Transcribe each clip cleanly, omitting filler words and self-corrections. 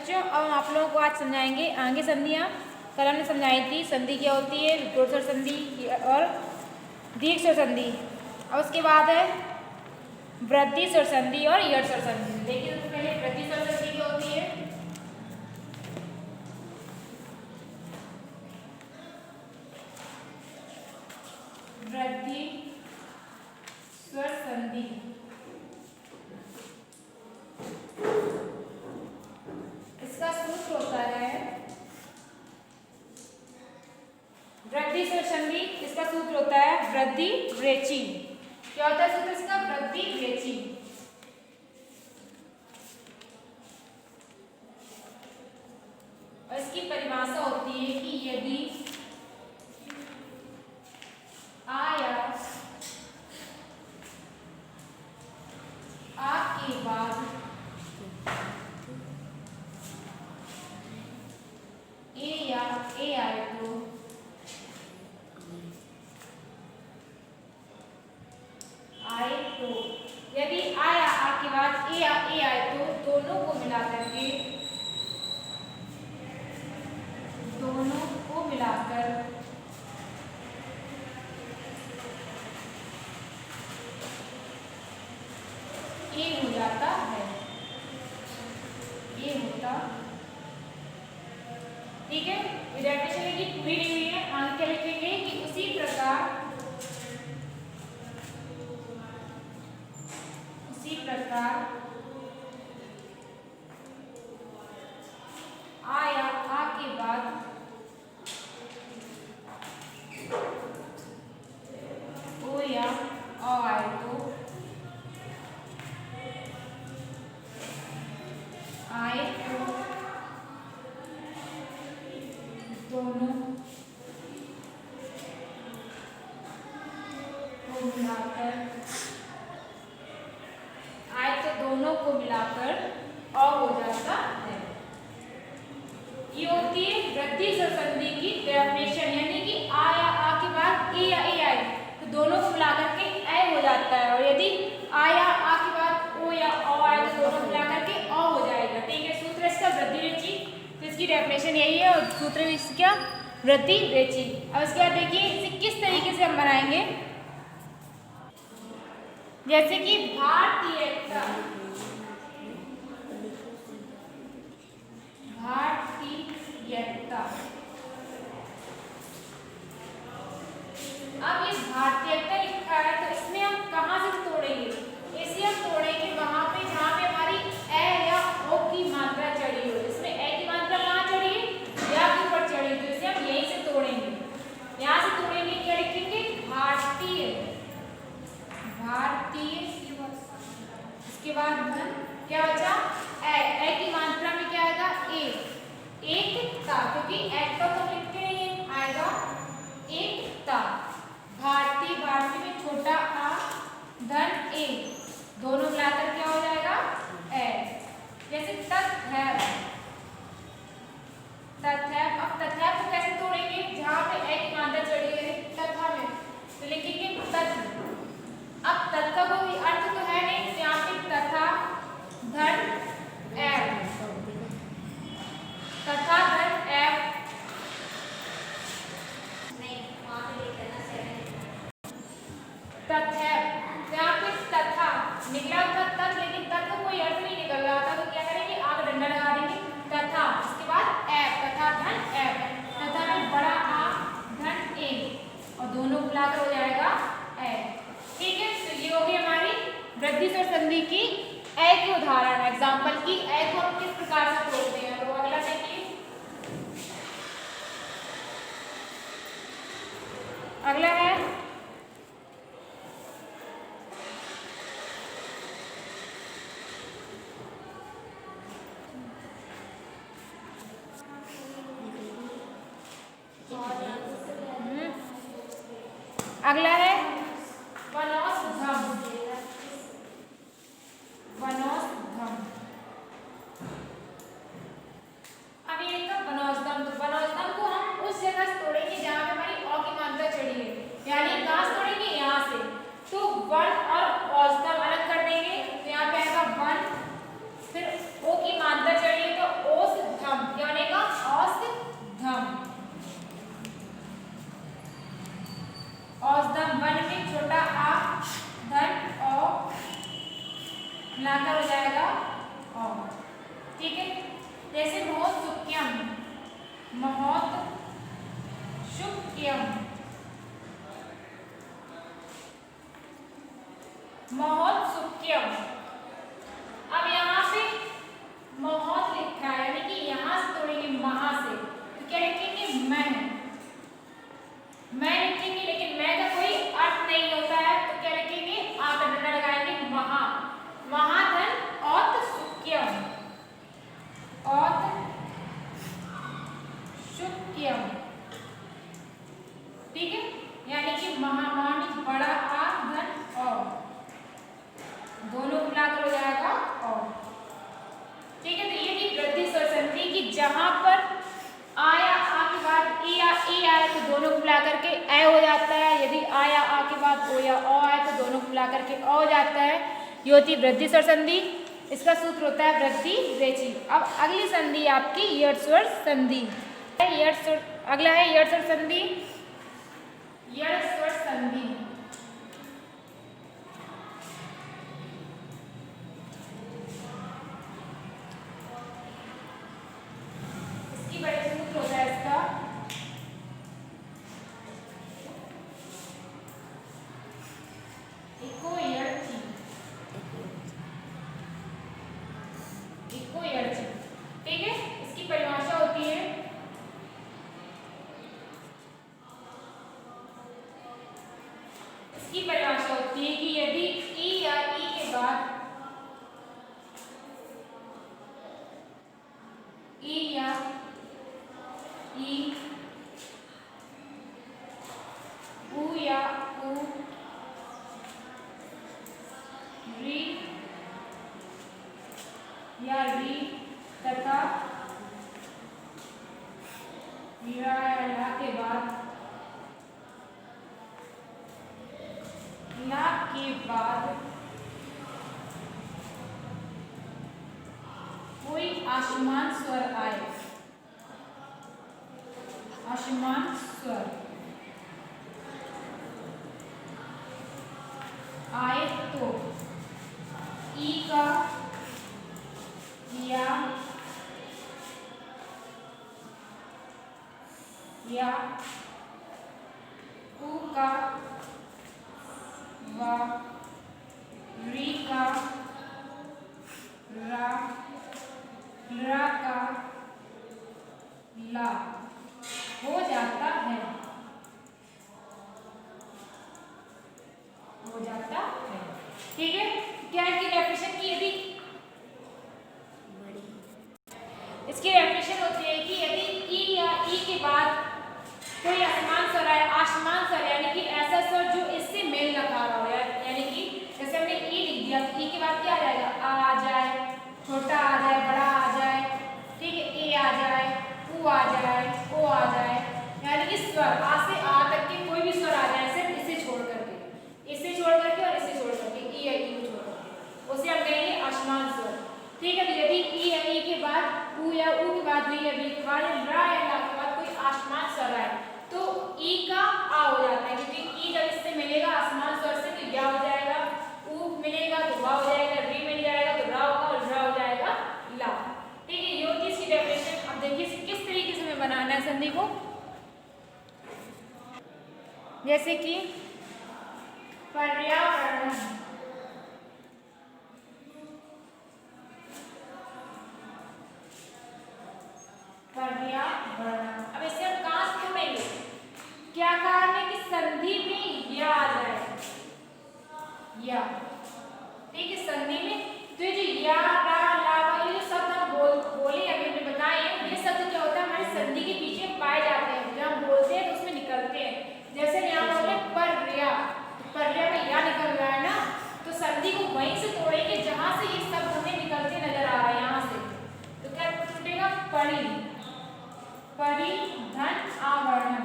बच्चों, अब हम आप लोगों को आज समझाएंगे आगे संधियाँ। कल हमने समझाई थी संधि क्या होती है, विकर्ण स्वर संधि और दीर्घ स्वर संधि। अब उसके बाद है वृद्धि स्वर संधि और यड़ स्वर संधि। देखिए सबसे पहले वृद्धि स्वर संधि क्या होती है। वृद्धि स्वर संधि इसका सूत्र होता है वृद्धि स्वर संधि, इसका सूत्र होता है वृद्धि व्रेची। क्या होता है सूत्र इसका? वृद्धि व्रेची। और इसकी परिभाषा होती है कि यदि आ या आ के बाद ए या ए आए तो यदि आ या आ के बाद ए या ए आए तो दोनों को मिलाकर ए हो जाता है, ये होता। ठीक है, डेफिनेशन की पूरी नहीं हुई है। आगे क्या लिखेंगे कि उसी प्रकार आ या आ के बाद ओ या औ आए तो दोनों को मिलाकर अ हो जाता है। ये होती है वृद्धि स्वर संधि की डेफिनेशन, यानी कि आ या आ के बाद ए या ए आए तो दोनों को मिलाकर के ए हो जाता है, और यदि आ या आ के बाद ओ या औ आए तो दोनों मिलाकर के अ हो जाएगा। ठीक है, सूत्र इसका वृद्धि व्रेची, तो इसकी डेफिनेशन यही है और सूत्र भी इसका वृद्धि व्रेची। अब इसके बाद देखिए इसे किस तरीके से हम बनाएंगे। जैसे कि भारतीयता अब ये भारतीयता लिखा है तो इसमें हम कहाँ से तोड़ेंगे? इसे हम तोड़ेंगे वहां पे जहाँ पे हमारी ए या ओ की मात्रा चढ़ी हो। इसमें ए की मात्रा कहाँ चढ़ी है? या के ऊपर चढ़ी, तो इसे हम यहीं से तोड़ेंगे। यहाँ से तोड़ेंगे, क्या लिखेंगे? भारतीय। इसके बाद क्या बचा? ए की मात्रा में क्या आएगा? एकता, क्योंकि एकता तो लिखते नहीं है, आएगा एकता। भारतीय में छोटा आ धन ए, दोनों मिलाकर क्या हो जाएगा? ए। जैसे तथैव, अब तथैव को कैसे तोड़ेंगे? जहाँ पे ए की मात्रा चढ़ी है तथा में, तो लिखेंगे तथ। अब तथ का कोई अर्थ तो है नहीं, यहाँ पे तथा धन एव, तथा धन एव तथैव, यहाँ पे तथा निकला था तथ, लेकिन तथ का कोई अर्थ नहीं निकल रहा था, तो क्या करेंगे? आगे डंडा लगा देंगे तथा, इसके बाद एव, तथा धन एव, तथा में बड़ा आ धन ए और दोनों मिलाकर हो जाएगा ए। ठीक है, तो ये होगी हमारी वृद्धि स्वर संधि की ए के उदाहरण, एग्जाम्पल की ए को हम किस प्रकार से तोड़ते हैं। तो अगला देखिए, अगला है अगला है वनौषधम। अब ये वनौषधम, तो वनौषधम को हम उस जगह से तोड़ेंगे जहाँ पे हमारी अ की मात्रा चढ़ी है, यानी मिलाकर हो जाएगा औ। ठीक है, जैसे महोत्सुक्यम, महोत्सुक्यम, महोत्सुक्यम। अब यहाँ पे महोत लिखा है, यानी कि यहाँ से तोड़ेंगे महा से, तो क्या लिखेंगे मैं लिखेंगे, लेकिन मैं का कोई अर्थ नहीं होता है, तो क्या लिखेंगे आ का डंडा लगाएंगे महा, महाधन औत्सुक्यम, औत्सुक्यम। ठीक है, यानी कि महामानी बड़ा आ धन और दोनों मिलाकर हो जाएगा और। ठीक है, तो ये थी वृद्धि स्वर संधि की, जहां पर आया आ के बाद ई या ई आए तो दोनों को मिला करके ए हो जाता है, यदि आया आ के बाद ओ या ओ आए तो दोनों को मिला करके ओ हो जाता है। ये होती वृद्धि स्वर संधि, इसका सूत्र होता है वृद्धि रेची। अब अगली संधि आपकी यड़ स्वर संधि, अगला है यड़ स्वर संधि। यड़ स्वर संधि बड़े सूत्र होता है इसका, इको यड़ची, इको यड़ची। ठीक है, इसकी परिभाषा होती है, इसकी परिभाषा होती है कि यदि ई या ई के बाद ई या ई, उ या उ, री या री तथा रा या ला के बाद कोई आसमान स्वर आए, आसमान स्वर आए तो ई का या उ का वा, री का रा, रा का ला हो जाता है, हो जाता है। ठीक है, क्या की डेफिनेशन की, यदि इसकी डेफिनेशन होती है कि यदि ई या ई के बाद कोई आसमान स्वर है, आसमान स्वर यानी कि ऐसा स्वर जो इससे मेल न खा रहा हो, यानी कि जैसे हमने ई लिख दिया, ई के बाद क्या आ जाएगा, आ जाए, छोटा आ जाए, बड़ा आ जाए, ठीक है, ए आ जाए, उ आ जाए, ओ आ जाए, यानी कि स्वर आ से आ तक के कोई भी स्वर आ जाए, सिर्फ इसे छोड़ करके, इसे छोड़ करके और इसे छोड़ करके, ई या ई को छोड़ करके, उसे हम कहेंगे आसमान स्वर। ठीक है, तो यदि ई या ई के बाद उ या उ के बाद री या री के बाद रा या ला के बाद कोई आसमान स्वर आए तो ई का आ हो जाता है, क्योंकि ई जब इससे मिलेगा आसमान स्वर से तो या हो जाएगा, उ मिलेगा तो वा हो जाएगा, री मिल जाएगा तो रा होगा और रा हो जाएगा ला। ठीक है, ये होती है इसकी डेफिनेशन। अब देखिए किस तरीके से हमें बनाना है संधि को, जैसे कि पर्यावरण, पर्यावरण। अब इसे हम कहां से ढूंढेंगे, क्या कारण है कि संधि में या आ जाए, या। ठीक है, संधि में तो ये जो या रा ला ये जो शब्द हम बोले अभी हमने बताए हैं, ये शब्द क्या होता है हमारे संधि के पीछे पाए जाते हैं, जब हम बोलते हैं तो उसमें निकलते हैं। जैसे यहाँ बोले पर्या, पर्या में या निकल रहा है ना, तो संधि को वहीं से तोड़ेंगे जहां से ये शब्द हमें निकलते नजर आ रहा है, यहाँ से, तो क्या टूटेगा, परि, परिधन आवरण,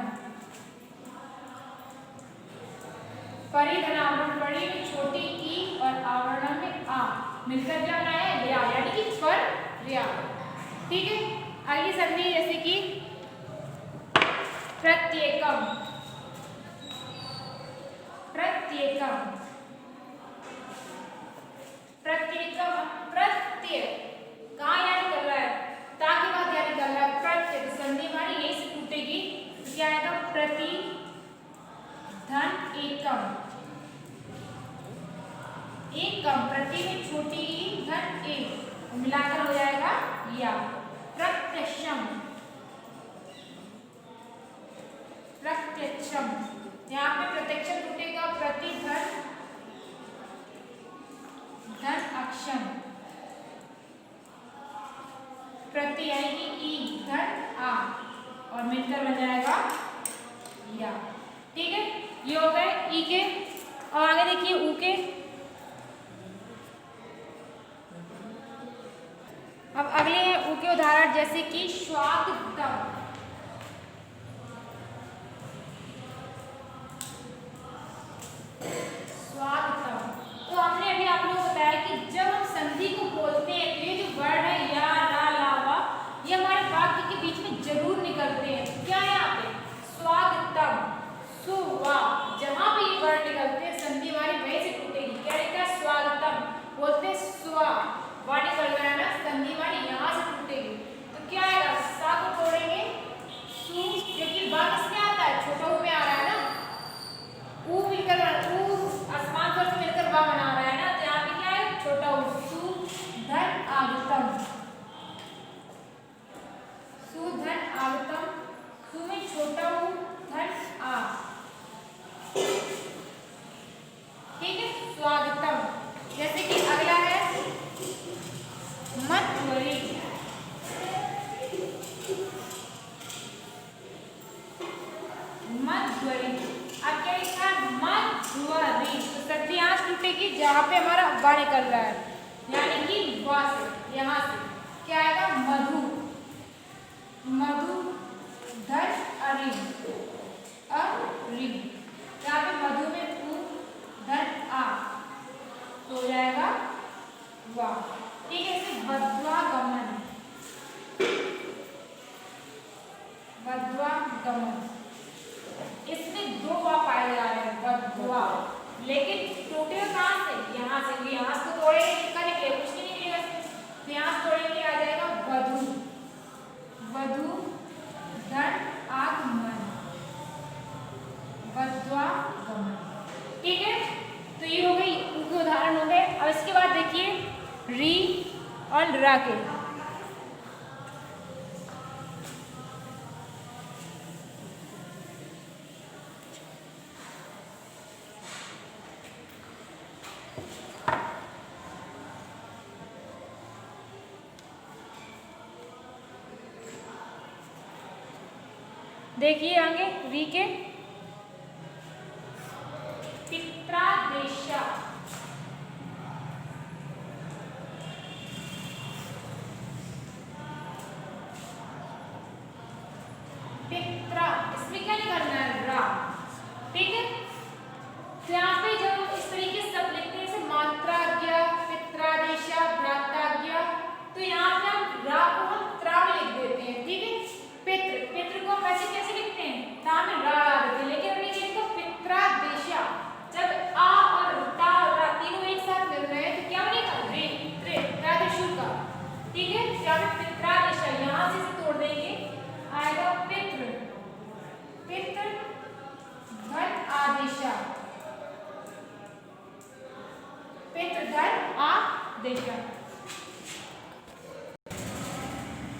परिधन आवरण, परि में छोटी ई और आवरण में आ मिलकर क्या बना है, या, यानी कि पर या। ठीक है, अगली संधि जैसे कि प्रत्येकम, प्रत्येकम, प्रत्येकम मिलकर बन जाएगा या। ठीक है, ये हो गए ई के। और आगे देखिए ऊ के। अब अगले हैं ऊ के उदाहरण, जैसे कि स्वागतम। स्वागतम, तो हमने अभी आप लोगों को बताया कि जब हम संधि को बोलते हैं तो ये जो वर्ड है या, रा, ला, वा, ये हमारे वाक्य के बीच में जरूर निकलते हैं। क्या है यहाँ पे? स्वागतम, सुवा, जहां पे ये वर्ड निकलते हैं संधि हमारी वहीं से टूटेगी। क्या लिखा है? स्वागतम, बोलते हैं स्वा, वर्ड निकल रहा है ना, संधि हमारी यहाँ से टूटेगी। तो क्या आएगा? सा को तोड़ेंगे सु, क्योंकि बा किसमें आता है? छोटा ऊ में आ रहा है ना। ऊ मिलकर ऊ आसमान पर से मिलकर बा बना रहा है ना, तो यहाँ पे क्या है? छोटा ऊ, सु धन आगतम, सु धन आगतम, सु में छोटा ऊ, धन आ। ठीक है, स्वागतम। जैसे कि अगला है मध्वरी। मध्वरी, अब क्या लिखा है? मध्वरी, तो संधि यहाँ से टूटेगी जहाँ पे हमारा वा निकल रहा है, यानी कि वा से, यहाँ से क्या आएगा? मधु, मधु धन अरि, अरि, यहाँ पे मधु में उ धन आ, तो हो जाएगा वा। ठीक है, इसे बद्वागमन, बद्वागमन, इसमें दो वा पाए जा रहे हैं, बद्वा, लेकिन टूटे कहाँ से? यहाँ से। यहाँ से तो तोड़े निकल निकले, कुछ नहीं निकलेगा इसमें, तो यहाँ से तोड़ेंगे आ जाएगा वधु, वधु धन आगमन, बद्वागमन। ठीक है, तो ये हो गई उनके उदाहरण हो गए। अब इसके बाद देखिए री और रा के। देखिए आगे री के, पित्रादेशा, पित्रा, इसमें क्या निकलना है? रा। ठीक है, तो यहाँ पे जब इस तरीके से सब लिखते हैं, जैसे मात्राज्ञा, पित्रादेशा, भ्राताज्ञा, तो यहाँ पे हम रा को हम त्रा में लिख देते हैं। ठीक है, पितृ, पितृ को हम वैसे कैसे लिखते हैं? ता में रा लगा देते हैं, लेकिन हमने क्या लिखा? पित्रादेशा। जब आ और ता और रा तीनों एक साथ मिल रहे हैं तो क्या बनेगा? रे, त्रे, प्रादेशु का। ठीक है, यहाँ पे पित्रादेशा, यहाँ से तोड़ देंगे, आएगा पितृ, पितृ धन आदेशा, पितृ धन आदेशा,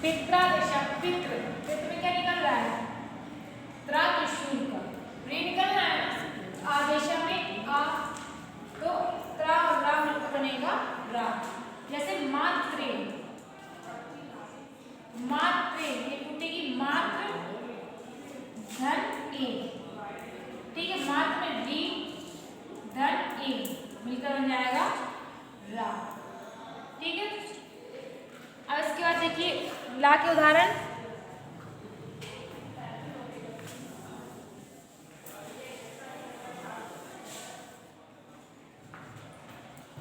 पित्रादेशा, पितृ, पितृ में क्या निकल रहा है? त्रादेशु का, रे निकलना है ना, आदेशा में आ, तो त्रा और रा मिलकर बनेगा रा। जैसे मात्रे, मात्रे, ये टूटेगी मात्र धन ए। ठीक है, मात्र में री धन ए मिलकर बन जाएगा रा। ठीक है, अब इसके बाद देखिए ला के उदाहरण।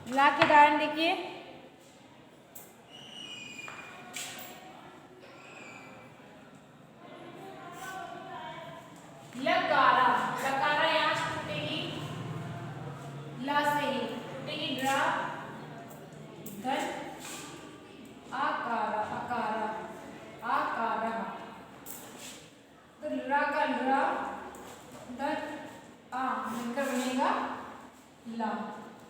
ला के उदाहरण देखिए, लकारा, लकारा यहाँ से टूटेगी ला से ही, टूटेगी रा धन आकारा, अकारा, आकारा, तो रा का रा धन आ मिलकर बनेगा ला।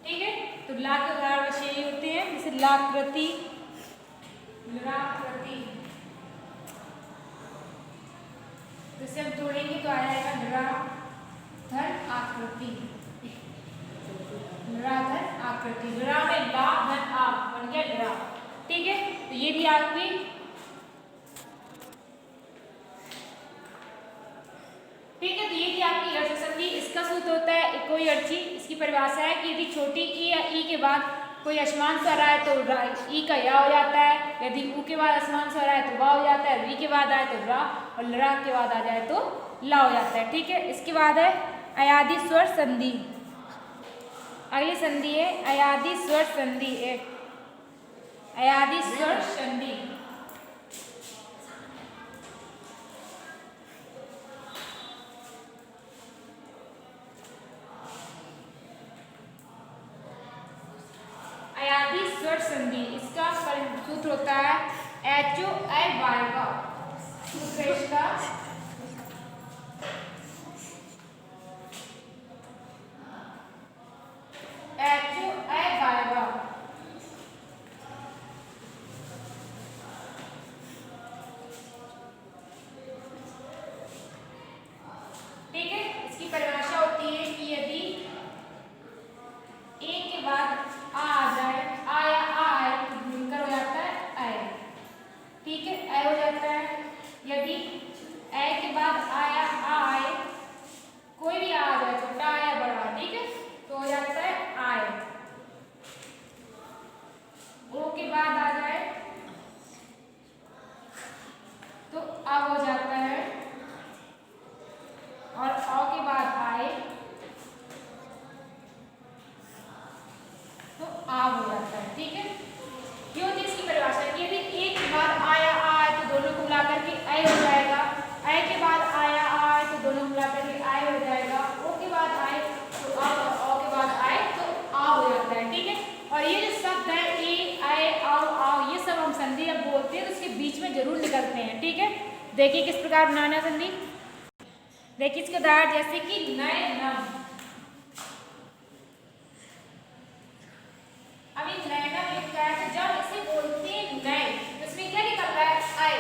ठीक है, तो ला के उदाहरण वैसे यही होते हैं, जैसे लाकृति, लाकृति, जैसे हम तोड़ेंगे तो आ जाएगा रा धन आकृति, रा धन आकृति, रा में ला धन आ बन गया रा। ठीक है, तो ये भी आपकी परिभाषा है कि यदि छोटी ई या ई के बाद कोई असमान स्वर आए तो ई का या हो जाता है, यदि ऊ के बाद असमान स्वर आए तो वा हो जाता है, वी के बाद आए तो रा, और रा के बाद आ जाए तो ला हो जाता है। ठीक है, इसके बाद है अयादी स्वर संधि। अगली संधि है अयादी स्वर संधि। अयादी स्वर संधि अयादी स्वर संधि, इसका सूत्र होता है HOI का सूत्र है इसका HOI का। ठीक है, इसकी परिभाषा होती है कि यदि ए के बाद आ जाए, आ या आ आए तो मिलकर हो जाता है आए। ठीक है, ए हो जाता है। यदि ए के बाद आ या आ आए, कोई भी आ जाए, छोटा या बड़ा, ठीक है, तो हो जाता है आए। ओ के बाद आ जाए तो अब हो जाता है, और औ के बाद आए तो आव हो जाता है। ठीक है, ये होती है इसकी परिभाषा कि यदि एक के बाद आया आ आए तो दोनों को मिलाकर के ऐ हो जाएगा, ऐ के बाद आया आ आए तो दोनों को मिलाकर के आए हो जाएगा, ओ के बाद आए तो आ, और ओ के बाद आए तो आ हो जाता है। ठीक है, और ये जो शब्द है ए आए आओ आओ, ये सब हम संधि जब बोलते हैं तो उसके बीच में जरूर निकलते हैं। ठीक है, देखिए किस प्रकार बनाना संधि। देखिए इसके उदाहरण जैसे कि नए नम। अभी नैनम लिखा है तो जब इसे बोलते हैं नए तो इसमें क्या निकल रहा है आए,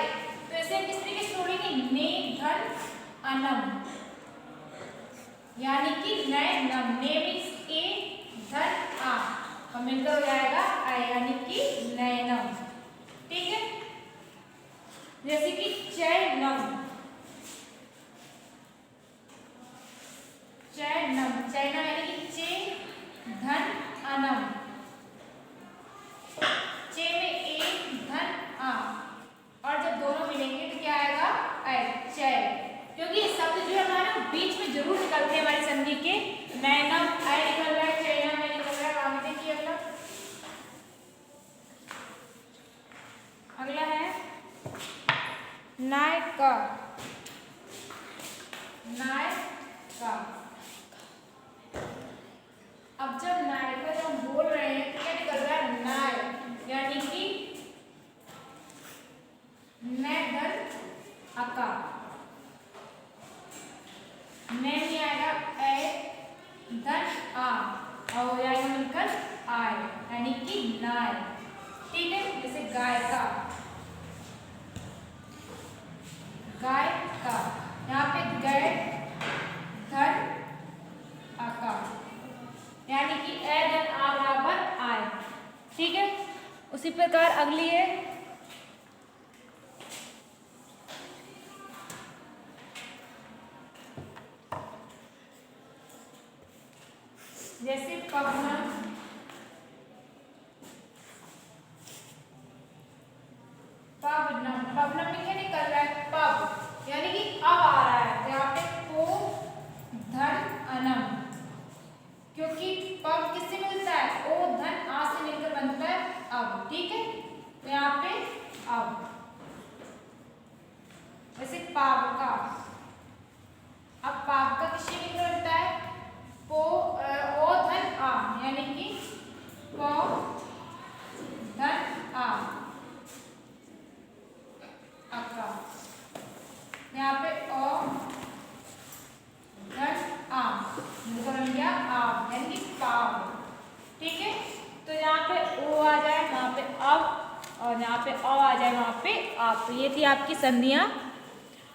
तो इसे किस तरीके से जोड़ेंगे, ने धन अनम, यानी कि नए नम। ने मीन्स ए धन आ और मिलकर हो जाएगा आए, यानी कि नैनम। ठीक है, जैसे कि चैनम। चैनम, चैनम यानी कि चे धन अनम, चे में ए धन आ, और जब दोनों मिलेंगे तो क्या आएगा ऐ, चै। क्योंकि ये शब्द जो है हमारे बीच में जरूर निकलते हैं हमारी संधि के। नैनम ऐ निकल रहा है, चैनम ऐ निकल रहा है। आगे देखिए अगला है नाय का। नाय का, अब जब नाय का जब हम बोल रहे हैं तो क्या निकल रहा है नाय, यानी कि ने धन अका, ने नहीं आएगा ए धन आ और हो जाएगा मिलकर आए, यानी कि नाय। ठीक है, जैसे गाय का। गाय का, यहाँ पे गए धन अका, यानी कि ए धन आ बराबर आए। ठीक है, उसी प्रकार अगली है जैसे पवनम। पवनम, पवनम में क्या निकल रहा है पव, यानी कि अब आ रहा है, तो यहाँ पे पो धन अनम, क्योंकि पव किससे मिलता है, ओ धन आ से मिलकर बनता है अब। ठीक है, तो यहाँ पे अब। जैसे पावका। अब पावका किससे मिलकर बनता है, पो ओ धन आ, यानी कि पो धन आ अका, यहाँ पे ओ धन आ मिलकर बन गया आव, यानी कि पाव। ठीक है, तो यहाँ पे ओ आ जाए वहाँ पे अब, और यहाँ पे अ आ जाए वहाँ पे आप। तो ये थी आपकी संधियाँ,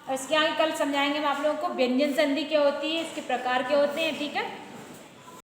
और इसके आगे कल समझाएंगे हम आप लोगों को व्यंजन संधि क्या होती है, इसके प्रकार क्या होते हैं। ठीक है।